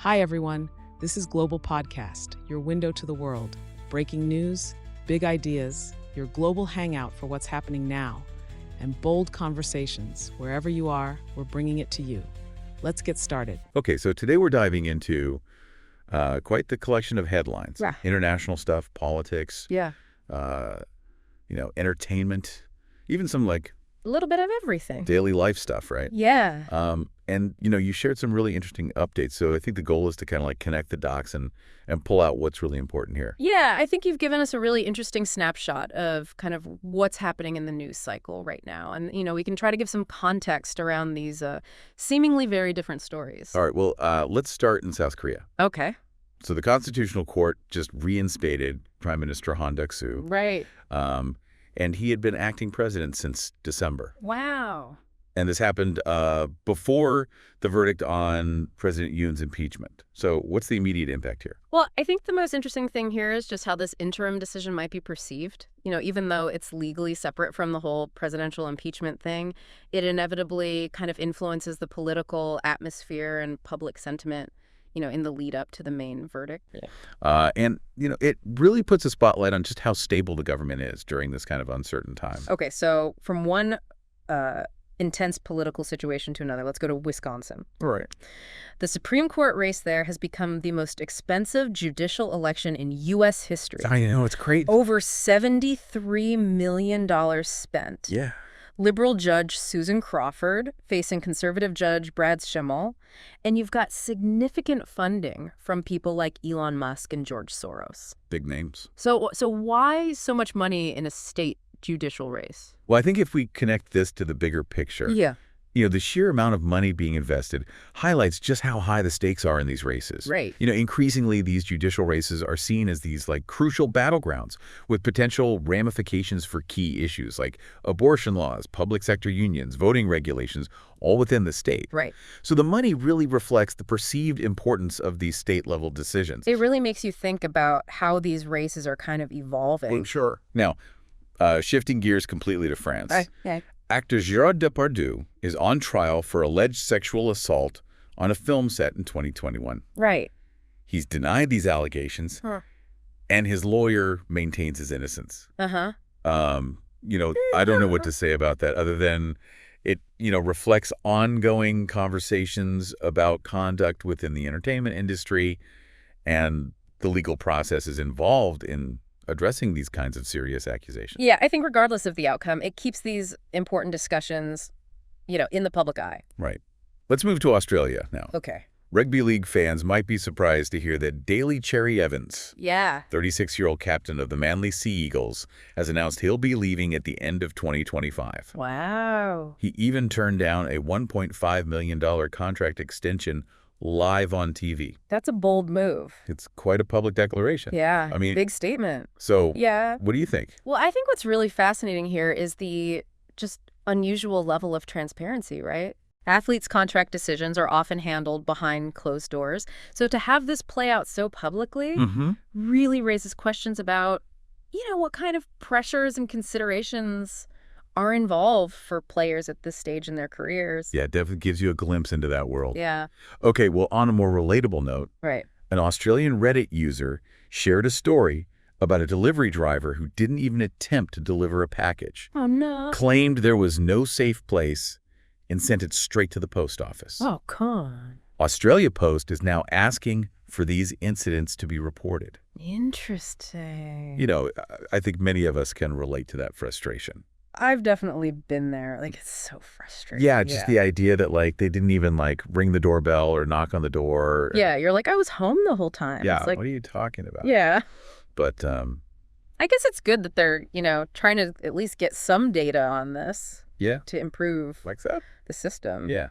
Hi, everyone. This is Global Podcast, your window to the world. Breaking news, big ideas, your global hangout for what's happening now, and bold conversations. Wherever you are, we're bringing it to you. Let's get started. Okay, so today we're diving into quite the collection of headlines. Yeah. International stuff, politics, Yeah. entertainment, even some like A little bit of everything. daily life stuff, right? Yeah. And you shared some really interesting updates. So I think the goal is to kind of like connect the dots and pull out what's really important here. Yeah, I think you've given us a really interesting snapshot of kind of what's happening in the news cycle right now. And, we can try to give some context around these seemingly very different stories. All right, well, let's start in South Korea. Okay. So the Constitutional Court just reinstated Prime Minister Han Duck-soo. Right. And he had been acting president since December. Wow. And this happened before the verdict on President Yoon's impeachment. So what's the immediate impact here? Well, I think the most interesting thing here is just how this interim decision might be perceived. Even though it's legally separate from the whole presidential impeachment thing, it inevitably kind of influences the political atmosphere and public sentiment, in the lead up to the main verdict. And it really puts a spotlight on just how stable the government is during this kind of uncertain time. Okay, so from one intense political situation to another, let's go to Wisconsin. Right. The Supreme Court race there has become the most expensive judicial election in U.S. history. I know, it's crazy. Over $73 million spent. Yeah. Liberal Judge Susan Crawford facing conservative Judge Brad Schimel. And you've got significant funding from people like Elon Musk and George Soros. Big names. So why so much money in a state judicial race? Well, I think if we connect this to the bigger picture, Yeah. The sheer amount of money being invested highlights just how high the stakes are in these races. Right. Increasingly, these judicial races are seen as these like crucial battlegrounds with potential ramifications for key issues like abortion laws, public sector unions, voting regulations, all within the state. Right. So the money really reflects the perceived importance of these state-level decisions. It really makes you think about how these races are kind of evolving. Well, sure. Now, shifting gears completely to France. Okay. Actor Gerard Depardieu is on trial for alleged sexual assault on a film set in 2021. Right. He's denied these allegations, and his lawyer maintains his innocence. Uh-huh. I don't know what to say about that other than it, reflects ongoing conversations about conduct within the entertainment industry and the legal processes involved in addressing these kinds of serious accusations. Yeah, I think regardless of the outcome, it keeps these important discussions, in the public eye. Right. Let's move to Australia now. Okay. Rugby league fans might be surprised to hear that Daly Cherry Evans, Yeah. 36-year-old captain of the Manly Sea Eagles, has announced he'll be leaving at the end of 2025. Wow. He even turned down a $1.5 million contract extension live on TV. That's a bold move. It's quite a public declaration. Yeah. I mean, big statement. So Yeah. what do you think? Well, I think what's really fascinating here is the just unusual level of transparency, right? Athletes' contract decisions are often handled behind closed doors. So to have this play out so publicly really raises questions about, what kind of pressures and considerations are involved for players at this stage in their careers. Yeah, it definitely gives you a glimpse into that world. Yeah. Okay, well, on a more relatable note, Right. an Australian Reddit user shared a story about a delivery driver who didn't even attempt to deliver a package, Oh, no. claimed there was no safe place, and sent it straight to the post office. Oh, come on. Australia Post is now asking for these incidents to be reported. Interesting. I think many of us can relate to that frustration. I've definitely been there. It's so frustrating. Yeah, just the idea that they didn't even ring the doorbell or knock on the door. Yeah, you're like, I was home the whole time. Yeah, It's like, what are you talking about? yeah. But I guess it's good that they're, trying to at least get some data on this yeah, to improve like that. the system. Yeah.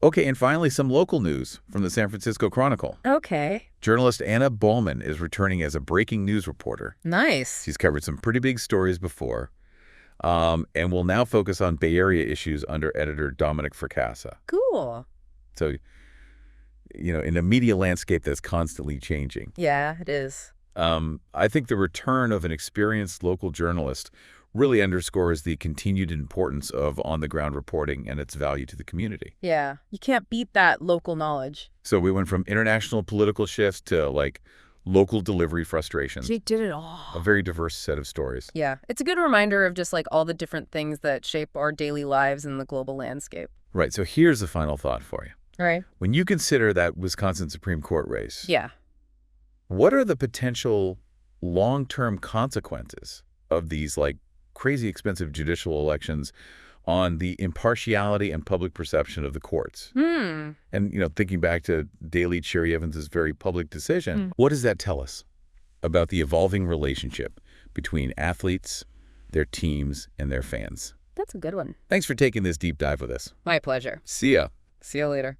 Okay, and finally, some local news from the San Francisco Chronicle. Okay. Journalist Anna Bowman is returning as a breaking news reporter. Nice. She's covered some pretty big stories before, and will now focus on Bay Area issues under editor Dominic Fracassa. Cool. So, in a media landscape that's constantly changing, Yeah, it is. I think the return of an experienced local journalist really underscores the continued importance of on-the-ground reporting and its value to the community. Yeah, you can't beat that local knowledge. So we went from international political shifts to, like, local delivery frustrations. She did it all. A very diverse set of stories. Yeah, it's a good reminder of just like all the different things that shape our daily lives in the global landscape. Right, so here's the final thought for you. All right. When you consider that Wisconsin Supreme Court race, Yeah. what are the potential long-term consequences of these, like, crazy expensive judicial elections on the impartiality and public perception of the courts? And, thinking back to Daley Cherry Evans's very public decision, what does that tell us about the evolving relationship between athletes, their teams, and their fans? That's a good one. Thanks for taking this deep dive with us. My pleasure. See ya. See you later.